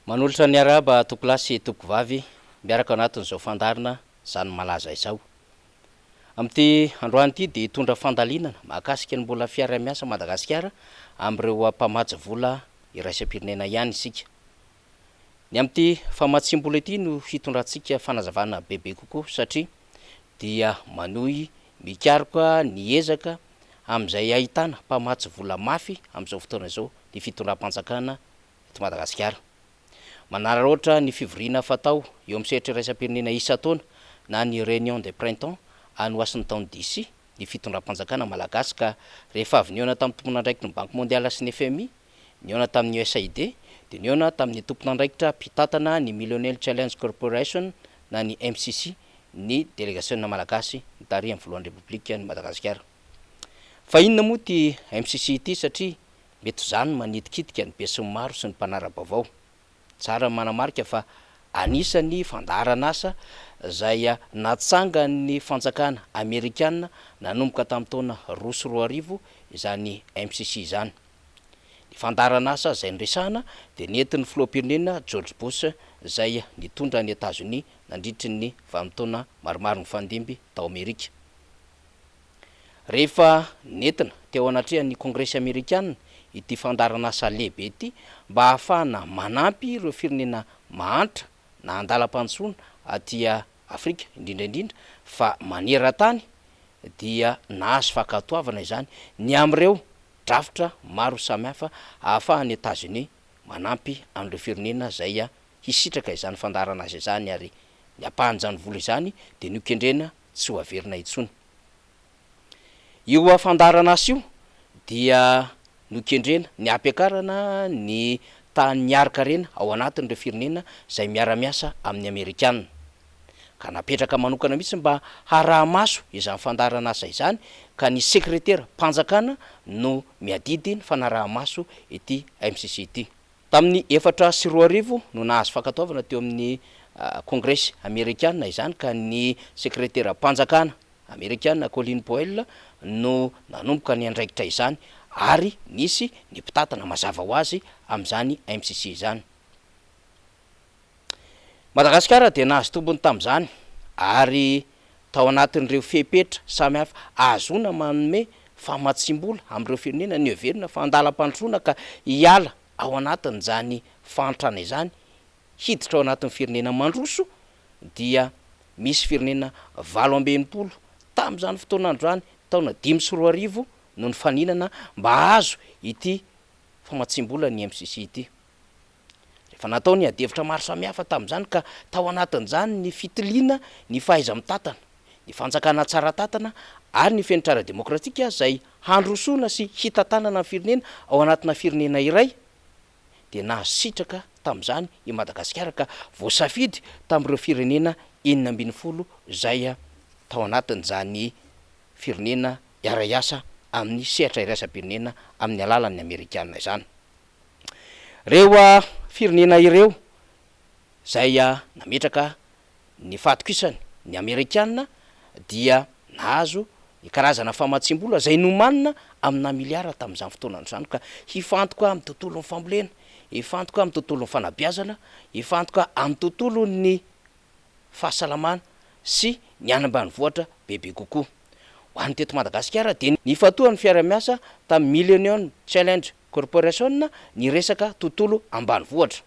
Manolotra ny araba tokolasy toko vavy miaraka anatin'izao fandarina zany malaza izao. Amin'ity androany ity dia hitondra fandalinana mahakasika ny mbola fiara-miasa Madagasikara amin'ireo mpamatsy vola iraisam-pirenena ihany isika. Ny amin'ity famatsim-bola ity no hitondrantsika fanazavana bebe kokoa satria dia manohy mikaroka ny ezaka amin'izay ahitana mpamatsy vola mafy amin'izao fotoana izao ny fitondram-panjakana eto Madagasikara. Manararaotra ny fivoriana fatao eo amin'ny sehatra iraisam-pirenena isa-taona na ny réunion de printemps any Washington DC ny fitondram-panjakana malagasy ka rehefa avy niona tamin'ny tompon'andraikitra ny Banque mondiale sy ny FMI, niona tamin'ny USAID, dia niona tamin'ny tompon'andraikitra mpitatana ny Millennium Challenge Corporation na ny MCC ny délégation malagasy nitarihy amin'ny voalohan'ny République ny Madagasikara. Fa inona moa ty MCC ity satria mety zany manitikitika ny be sy ny maro sy ny mpanara-baovao. Tsara manamarika fa anisany fandaharan'asa izay natsangan'ny fanjakana Amerikanina nanomboka tamin'ny taona 2024 izany MCC izany. Ny fandaharan'asa izay niresahana dia nentin'ny filoham-pirenena George Bush izay nitondra ny États-Unis nandritry ny vanim-taona maromaro mifandimby tao Amerika. Rehefa nentina teo anatrehan'ny Kongresy Amerikanina ity fandaharan'asa lehibe ity mba ahafahana manampy ireo firenena mahantra na andalam-pandrosoana aty Afrika indrindraindrindra fa maneran-tany dia nahazo fankatoavana izany ny amin'ireo drafitra maro samihafa ahafahan'ny États-Unis manampy amin'ireo firenena izay hisitraka izany fandaharan'asa izany ary ny ampahan'izany vola izany dia niokendrena tsy ho averina intsony. Io fandaharan'asa io dia nokendrena ny ampiakarana ny tany miarakarena ao anatin'ireo firenena izay miara-miasa amin'ny Amerikanina ka napetraka manokana mihitsy mba haraha-maso izany fandaharan'asa izany ka ny sekretera mpanjakana no miadidy ny fanaraha-maso ity MCC ity. Tamin'ny 2024 no nahazo fankatoavana teo amin'ny Kongresy Amerikanina izany ka ny sekretera mpanjakana Amerikanina Colin Powell no nanomboka ny andraikitra izany ary nisy ny mpitatana mazava ho azy amin'izany MCC izany. Madagasikara dia nahazo tombony tamin'izany ary tao anatin'ireo fepetra samihafa ahazona manome famatsim-bola amin'ireo firenena ny heverina fa andalam-pandrosoana ka hiala ao anatin'izany fantrana izany hiditra ao anatin'ny firenena mandroso dia misy firenena 20 tamin'izany fotoana androany taona 2024 no ny faninana mba azo ity famatsim-bola ny MCC ity. Rehefa natao ny adevitra maro samihafa tamin'izany ka tao anatin'izany ny fitiliana ny fahaiza-mitatana, ny fanjakana tsara tatana ary ny fenitrara demokratika izay handrosoana sy hitantanana ny firenena ao anatina firenena iray dia nahazo sitraka tamin'izany i Madagasikara ka voasafidy tamin'ireo firenena 12 izay tao anatin'izany firenena iara-iasa amin'ny sehatra iraisam-pirenena amin'ny alalan'ny Amerikanina izany. Reo firenena ireo izay nametraka ny fahatokisany ny Amerikanina dia nahazo ny karazana famatsim-bola izay nomanina amina miliara tamin'izany fotoana izany ka hifantoka amin'ny tontolon'ny fambolena, hifantoka amin'ny tontolon'ny fanabeazana, hifantoka amin'ny tontolon'ny fahasalamana sy ny any ambanivohitra bebe kokoa. Ho an'ny teto Madagasikara dia nifatohan'ny fiara-miasa tamin'ny Millennium Challenge Corporation ny resaka tontolo ambanivohitra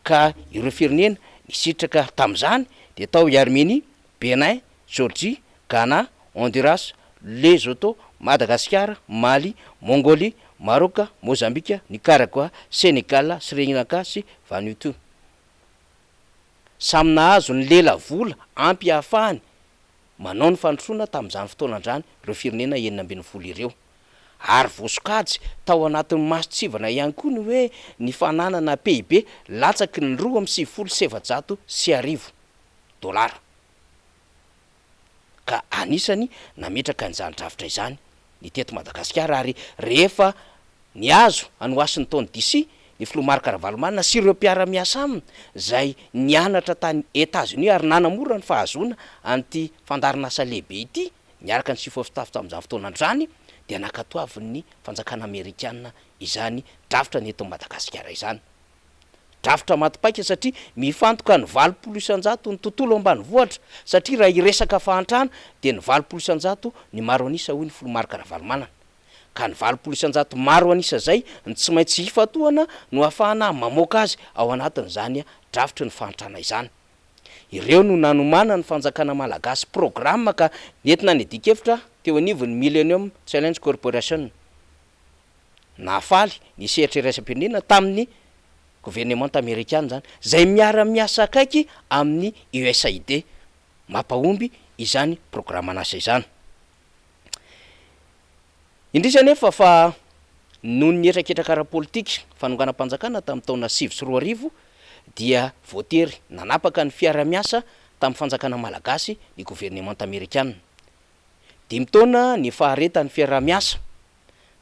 ka ireo firenena nisitraka tamin'izany dia tao i Arménie, Benin, Georgie, Ghana, Honduras, Lesotho, Madagasikara, Mali, Mongolie, Maroc, Mozambique, Nicaragua, Sénégal, Sri Lanka sy Vanuatu. Samy nahazo ny lela vola ampy ahafahany manao ny fandrosoana tamin'izany fotoana andrany ireo firenena 12 ireo ary voasokajy tao anatin'ny masotsivana ihany koa ny hoe ny fananana PIB latsaky ny 2,700 dolara ka anisany nametraka an'izany drafitra izany ny teto Madagasikara ary rehefa niazo any Washington DC ny filoha Marc Ravalomanana sy ireo mpiara-miasa aminy izay nianatra tany États-Unis ary nanamora ny fahazoana an'ity fandaharan'asa lehibe ity niaraka ny chief of staff tamin'izany fotoana androany dia nakatoavin'ny fanjakana Amerikanina izany drafitra ny eto Madagasikara izany. drafitra matipaika satria mifantoka ny 20% ny tontolo ambany vohatra satria raha iresaka fahantrana de ny 20% ny maro anisa hoy ny folomarika Ravalomanana ka ny 20% maro anisa zay ny tsy maintsy hifatohana no ahafahana mamoaka azy ao anatin'izany drafitra ny fahantrana izany. Ireo no nanomana ny fanjakana malagasy programme ka nentina ny dikevitra teo anivon'ny Millennium Challenge Corporation nafaly ny sehatra iraisam-pirenena tamin'ny gouvernement américain zany zay miara-miasa akaiky amin'ny USAID mampahomby izany programme anasa izany. Indrisy nefa fa noho ny etraketraka ara-politika fanonganam-panjakana tamin'ny taona 2024 dia voatery nanapaka ny fiara-miasa tamin'ny fanjakana malagasy ny gouvernement américain. 5 taona ny faharetan'ny fiara-miasa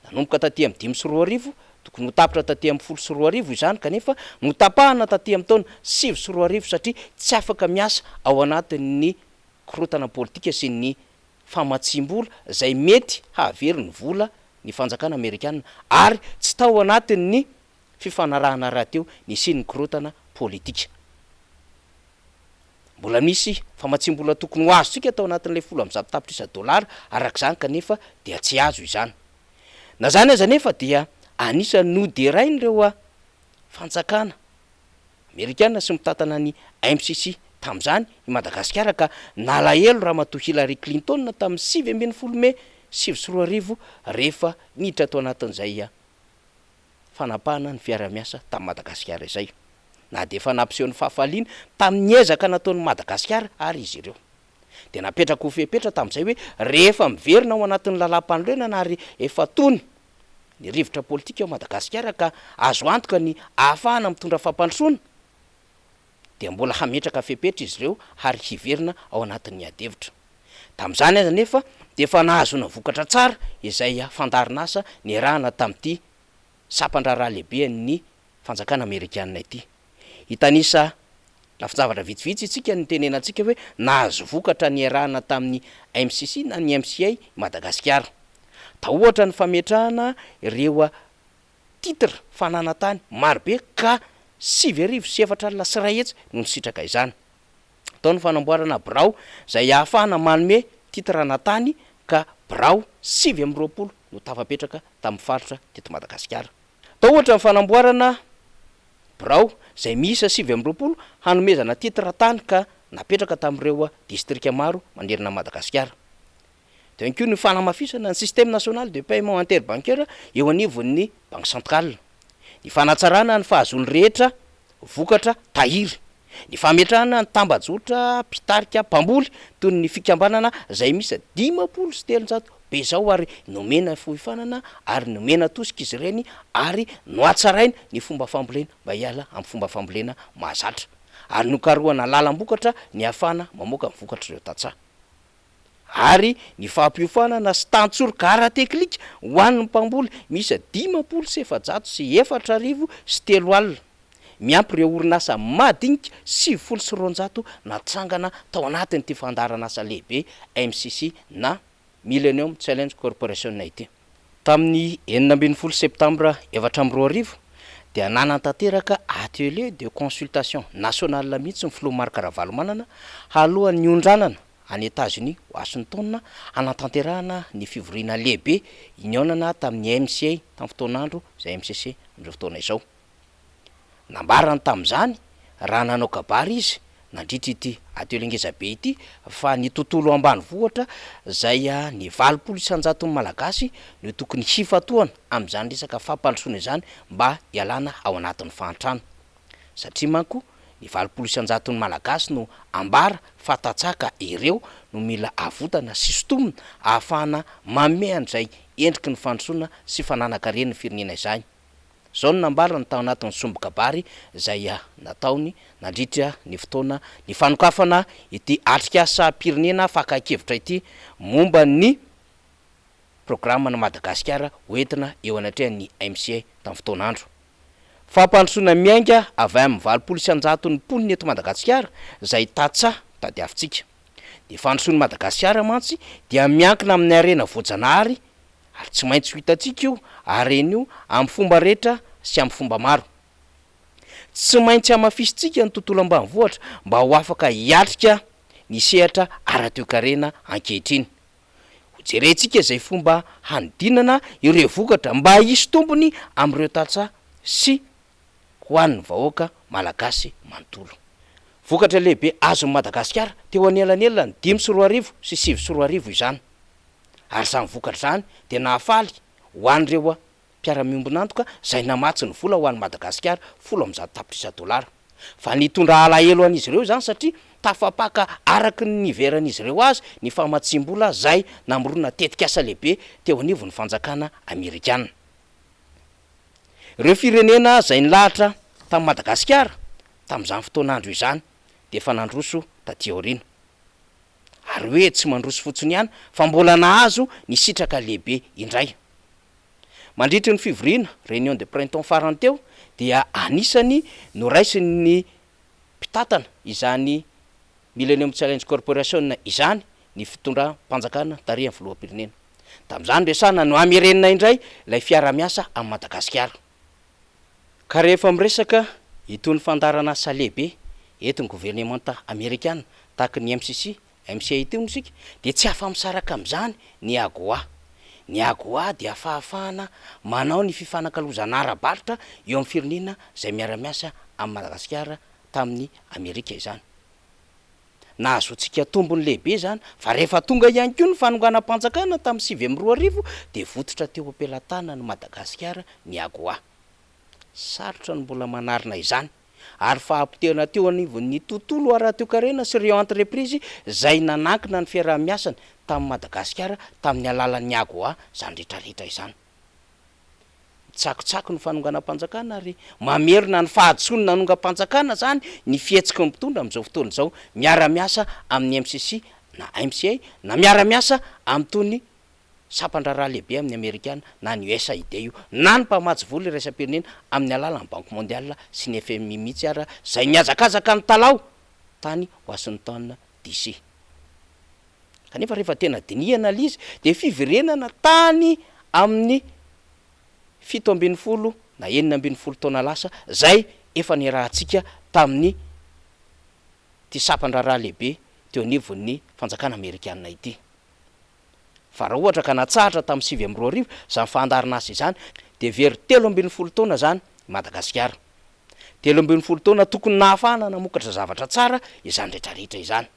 nanomboka taty amin'ny 5 tokony ho tapitra taty amin'ny 10 izany kanefa notapahana taty amin'ny taona 7 satria tsy afaka miasa ao anatin'ny korotana politika sy ny famatsimbola zay mety hahavery ny vola ny fanjakana amerikana ary tsy tao anatin'ny fifanarahana raha teo ny siny korotana politika. Mbola misy famatsimbola tokony ho azo tsika tao anatin'ilay $10,000 arak'izany kanefa dia tsy azo izany. Na zany aza nefa dia anisany noderainy reo fanjakana amerikana sy mitantana ny MCC tam'izany i Madagasikara ka nalahelo raha matoa Hillary Clinton tamin'ny 7 May 2024 rehefa niditra tao anatin'izay fanapahana ny fiara-miasa tamin'ny Madagasikara izay. Na de efa nampiseho ny fahafaliana tamin'ny ezaka nataon'ny Madagasikara ary izy ireo de napetraka ho fepetra tamin'izay hoe rehefa miverina ao anatin'ny lalam-panorenana ary efa tony ny rivotra politika ao Madagasikara ka azo antoka ny ahafahana mitondra fampandrosoana de mbola hametraka fepetra izy ireo ary hiverina ao anatin'ny adevitra. Tamin'izany aza nefa de efa nahazona vokatra tsara izay fandarinasa ny rahana tamin'ity sapan-draharaha lehibe ny fanjakana amerikana ity. Hitanisa lafin-javatra vitsivitsy itsika ny tenenantsika hoe nahazo vokatra ny rahana tamin'ny MCC na ny MCA Madagasikara. Ta ohatra ny fametrahana ireo titre fananantany marobe ka 7,7 sy ray hetsy no nisitraka izany. Tao ny fanamboarana birao zay ahafahana manome titre anatany ka birao 720 no tafapetraka tamin'ny faritra teto Madagasikara. Tao ohatra ny fanamboarana birao zay miisa 720 hanomezana titre tany ka napetraka tamin'ireo distrika maro manerana Madagasikara. De koa ny fanamafisana ny système national de paiement interbancaire eo anivon'ny banque centrale. Ny fanatsarana ny fahazony rehetra vokatra tahiry, ny fametrahana ny tambajotra pitarika mpamboly toy ny fikambanana zay misy 500 be zao ary nomena fohifanana ary nomena tosika izy ireny ary noatsaraina ny fomba fambolena mba hiala amin'ny fomba fambolena mahazatra ary nokarohana lalam-bokatra ny afana mamoaka vokatra ireo tatsaha ary ny fampiofanana sy tantsoroka ara-teklika ho an'ny mpamboly misy 500 sy 400 sy 3 alina miampy ireo orinasa madinika 700 natsangana tao anatin'ity fandaranasa lehibe MCC na Millennium Challenge Corporation ity. Tamin'ny 19 septambra 2022 dia nanantanteraka atelier de consultation nationale mihitsy ny folomarika Ravalomanana halohan'ny ondranana any États-Unis Washington anatanterahana ny fivoriana lehibe inionana tamin'ny MCA tamin'ny fotoanandro zay MCC amin'izao fotoana izao. Nambarany tamin'izany raha nanao kabary izy nandritra ity atelier ngezabe ity fa ny tontolo ambany vohatra zay ny 20% malagasy no tokony hifatohana amin'izany resaka fampandrosoana izany mba hialana ao anatin'ny fahantrano satria manko ny 20% malagasy no ambara fatatsaka ireo no mila avotana sy sotomina ahafahana manome an'izay endriky ny fandrosoana sy fananakaren'ny firenena izany. Zao no nambara ny tao anatin'ny sombokabary zay nataony nandritra ny fotoana ny fanokafana ity atrikasa pirenena fakakevitra ity momba ny programme na Madagasikara hoentina eo anatrehan'ny MCA tamin'ny fotoanandro. Fampandrosoana miainga avy amin'ny 20% ny poniny eto Madagasikara zay tatsaha tady avitsika. Ny fandrosoan'ny Madagasikara mantsy dia miankina amin'ny arena voajanahary ary tsy maintsy ho hitantsika io aren'io amin'ny fomba rehetra sy amin'ny fomba maro. tsy maintsy amafisitsika ny tontolo ambanivohatra mba ho afaka hiatrika ny sehatra ara-toekarena ankehitriny. Hojerentsika zay fomba hanodinana ireo vokatra mba hisy tombony am'ireo tatsa sy ho an'ny vahoaka malagasy manontolo. Vokatra lehibe azon'ny Madagasikara teo anelanelana ny 5 sy 7 izany. Ary zany vokatra zany de nahafaly ho an'ireo mpiara-miombonantoka zay namatsy ny vola ho an'ny Madagasikara $10,000. Fa nitondra alahelo an'izy ireo zany satria tafapaka araky ny niveran'izy ireo azy ny famatsim-bola zay namorona tetikasa lehibe teo anivon'ny fanjakana Amerikana. Ireo firenena zay nilahatra tamin'ny Madagasikara tamin'izany fotoanandro izany de efa nandroso taty aoriana. Ary hoe tsy mandroso fotsiny ihany fa mbola nahazo ny sitraka lehibe indray. Mandritry ny fivoriana réunion de printemps farany teo dia anisany noraisiny mpitatana izany Millennium Challenge Corporation izany ny fitondram-panjakana tarihan'ny filoham-pirenena. Tamin'izany resana no amerenina indray ilay fiara-miasa amin'ny Madagasikara. Ka rehefa miresaka itony fandarana asa lehibe etin'ny gouvernemanta Amerikana tahaka ny MCC, MCA itony isika de tsy afa-misaraka amin'izany ny AGOA. Ny AGOA dia afahafahana manao ny fifanakalozana ara-barotra eo amin'ny firenena zay miara-miasa amin'ny Madagasikara tamin'ny Amerika izany. Nahazoantsika tombony lehibe zany fa rehefa tonga ihany koa ny fanonganam-panjakana tamin'ny 2022 de vototra teo am-pelantanany Madagasikara ny AGOA. Sarotra ny mbola manarina izany ary fahampitehana teo anivon'ny tontolo ara-toekarena sy ireo entreprise zay nanankina ny fiaraha-miasany tamin'ny Madagasikara tamin'ny alalan'ny AGOA zany rehetrarehetra izany. Tsakotsako ny fanonganam-panjakana ary mamerina ny fahadisony nanonga-panjakana zany ny fihetsiky ny mpitondra amin'izao fotoana izao miara-miasa amin'ny MCC na MCA na miara-miasa amin'tony sapan-draharaha lehibe amin'ny Amerikana na ny USAID io na ny mpamatsy vola iraisam-pirenena amin'ny alalan'ny Banque mondiale sy ny FMI mihitsy ara zay miazakazaka ny talao tany Washington DC. Kanefa rehefa tena dinihana lizy de fiverenana tany amin'ny 17 na 19 taona lasa zay efa nirahantsika tamin'ny ty sapan-draharaha lehibe teo anivon'ny fanjakana Amerikana ity. Fa raha ohatra ka natsahatra tamin'ny 2022 zany fandarana asa izany de very 13 taona zany Madagasikara. 13 taona tokony nahafahana namokatra zavatra tsara izany rehetrarehetra izany.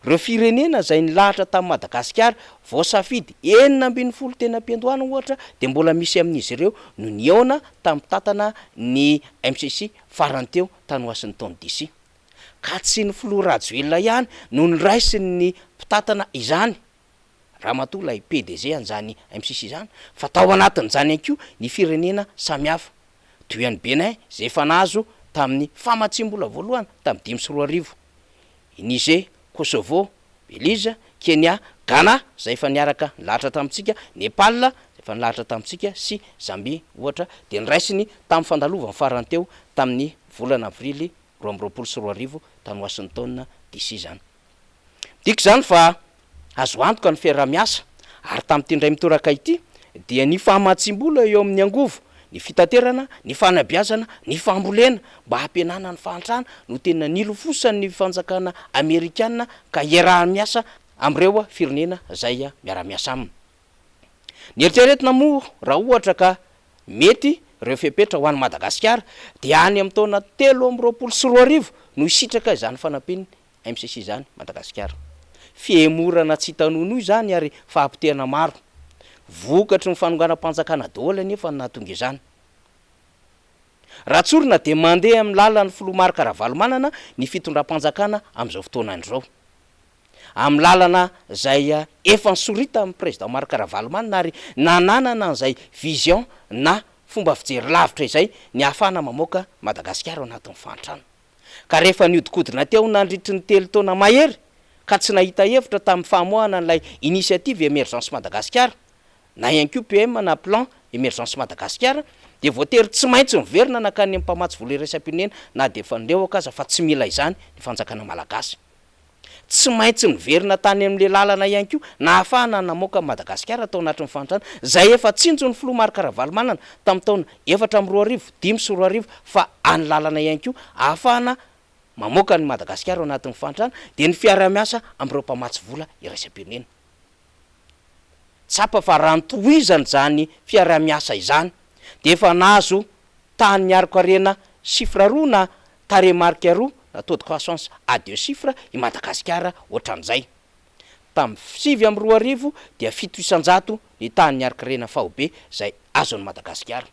Reo firenena zay nilahatra tamin'ny Madagasikara voasafidy 19 tena ampiandohana ohatra de mbola misy amin'izy ireo no niona tamin'ny tatana ny MCC farany teo tany Washington DC. Ka tsy ny filoha Rajoelina ihany no niraisiny mpitatana izany ramatoa lay PDG an'izany MCC izany fa tao anatin'izany ihany koa ny firenena samihafa toy an'ny Benin zay efa nahazo tamin'ny famatsim-bola voalohany tamin'ny 2022, Niger, Kosovo, Belize, Kenya, Ghana zay efa niaraka nilahatra tamintsika, Nepal zay efa nilahatra tamintsika sy Zambie ohatra de niraisiny tamin'ny fandalovany farany teo tamin'ny volana avrily 2022 tany Washington DC zany. Diky zany fa azo antoka ny fiaraha-miasa ary tamin'ity ndray mitoraka ity dia ny fahamatsim-bola eo amin'ny angovo, ny fitaterana, ny fanabeazana, ny fambolena mba hampianana ny fahantrana no tena nilofosan'ny fanjakana Amerikana ka iaraha-miasa am'ireo firenena zay miara-miasa aminy. Ny eritreretina moa raha ohatra ka mety reo fepetra ho an'ny Madagasikara dia any amin'ny taona 2023 no isitraka izany fanampiny MCC zany Madagasikara. Fiemorana tsy tanono io zany ary fahampitehana maro. Vokatry ny fanonganam-panjakana daholo anefa nahatonga izany. Raha tsorina de mandeha amin'ny lalan'ny filomarika Ravalomanana ny fitondram-panjakana amin'izao fotoana andro zao. Amin'ny lalana zay efa nisorita amin'ny président Marc Ravalomanana ary nananana an'izay vision na fomba fijery lavitra izay ny ahafahana mamoaka Madagasikara ao anatin'ny fahantrana. Ka rehefa niodikodina teo nandritry ny 3 taona mahery ka tsy nahita hevitra tamin'ny famoahana an'ilay initiative émergence Madagasikara na ihany koa PM na plan émergence Madagasikara de voatery tsy maintsy miverina nakany amin'ny mpamatsy vola iraisam-pirenena na de fandehoaka aza fa tsy mila izany ny fanjakana malagasy. tsy maintsy miverina tany amin'le lalana ihany ko na hafahana namoaka Madagasikara tao anatin'ny fantrana zay efa tsinjon'ny filoha Marc Ravalomanana tamin'ny taona 4 fa any lalana ihany ko ahafahana mamoaka ny Madagasikara ao anatin'ny fantrana de ny fiara-miasa am'ireo mpamatsy vola iraisam-pirenena. Tsapa fa raha nytohizany zany fiara-miasa izany de efa nahazo tany miariko arena chiffre roa na taremarque roa na taux de croissance à 2 chiffres i Madagasikara ohatran'izay. Tamin'ny 2007 dia 700 ny tany miaraka rena faobe zay azon'ny Madagasikara.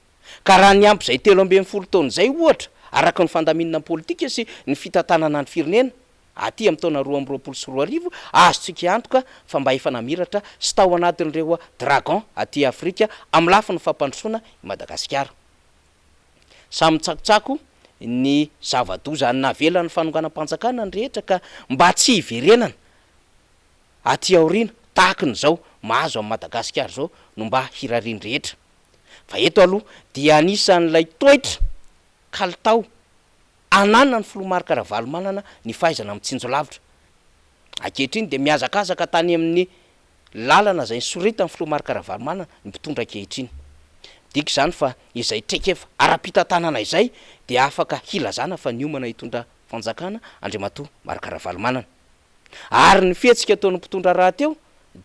Ka raha ny ampy zay 13 taona zay ohatra araka ny fandaminana politika sy ny fitantanana ny firenena aty amin'ny taona 2024 azontsika antoka fa mba efa namiratra sy tao anatin'ireo dragon aty Afrika amin'ny lafiny fampandrosoana i Madagasikara. Samy tsakotsako ny zava-doza ny navelan'ny fanonganam-panjakana ny rehetra ka mba tsy hiverenana aty aoriana tahakan'izao mahazo amin'ny Madagasikara zao no mba hirariny rehetra. Fa eto aloha dia anisan'ilay toetra kalitao anana ny filoha Marc Ravalomanana ny fahaizana mitsinjo lavitra. Ankehitriny de miazakazaka tany amin'ny lalana zay soritany filoha Marc Ravalomanana ny mpitondra ankehitriny. Dik zany fa izay traikefa ara-pitantanana izay de afaka hilazana fa niomana hitondra fanjakana Andriamatoa Marc Ravalomanana. Ary ny fihetsika ataon'ny mpitondra raha teo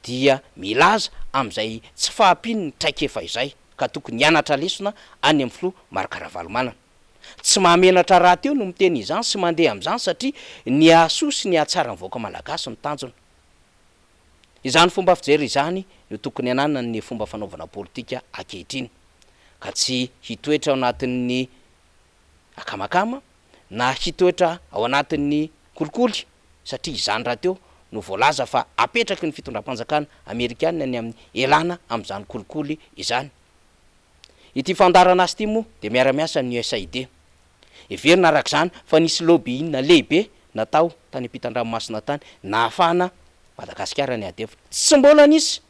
dia milaza am'izay tsy fahampiny ny traikefa izay ka tokony hianatra lesona any amin'ny filoha Marc Ravalomanana. Tsy mahamenatra raha teo no miteny izany sy mandeha am'izany satria ny asoa sy ny atsara ny vahoaka malagasy ny tanjona. Izany fomba fijery izany no tokony anana ny fomba fanaovana politika ankehitriny ka tsy hitoetra ao anatin'ny akamakama na hitoetra ao anatin'ny kolikoly satria izany raha teo no voalaza fa apetraky ny fitondram-panjakana Amerikanina any amin'ny elana am'izany kolikoly izany. Ity fandarana azy ty moa de miara-miasa ny USAID. Everina araka izany fa nisy lobbying lehibe natao tany ampitan-dranomasina tany na ahafahana Madagasikara ny adefitra. Tsy mbola nisy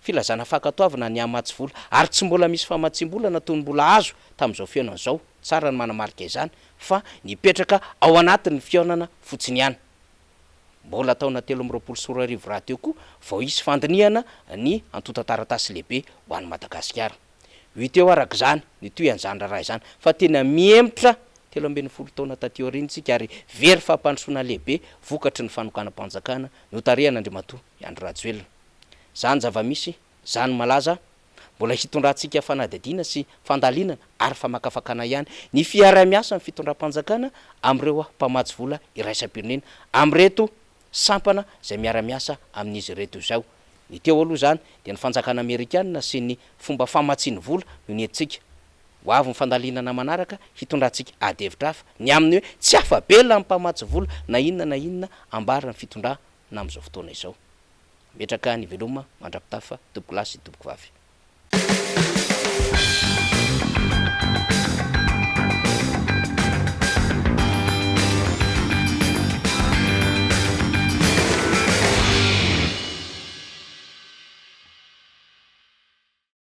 filazana fankatoavana ny amatsy vola ary tsy mbola misy famatsim-bola natony mbola azo tamin'izao fiainana zao tsara ny manamarika izany fa nipetraka ao anatin'ny fiainana fotsiny ihany. Mbola taona 2024 raha teo koa vao isy fandiniana ny antota-taratasy lehibe ho an'ny Madagasikara. Teo araka izany ny toyan'izany raha izany fa tena miemitra 13 taona taty aoriantsika ary very fampandrosoana lehibe vokatry ny fanokana-panjakana no tarehan'Andriamatoa Andry Rajoelina. Zany zava-misy, zany malaza, mbola hitondrantsika fanadadiana sy fandalinana ary famakafakana ihany ny fiara-miasa ny fitondram-panjakana am'ireo mpamatsy vola iraisam-pirenena am'reto sampana zay miara-miasa amin'izy reto izao. Ny teo aloha zany de ny fanjakana Amerikanina sy ny fomba famatsiany vola no nentsika. Ho avy ny fandalinana manaraka hitondrantsika adevitra hafa ny amin'ny hoe tsy afabela ny mpamatsy vola na inona ambarany fitondrana amin'izao fotoana izao. Metraka ny veloma mandrapitafa toboklasy toboko vavy.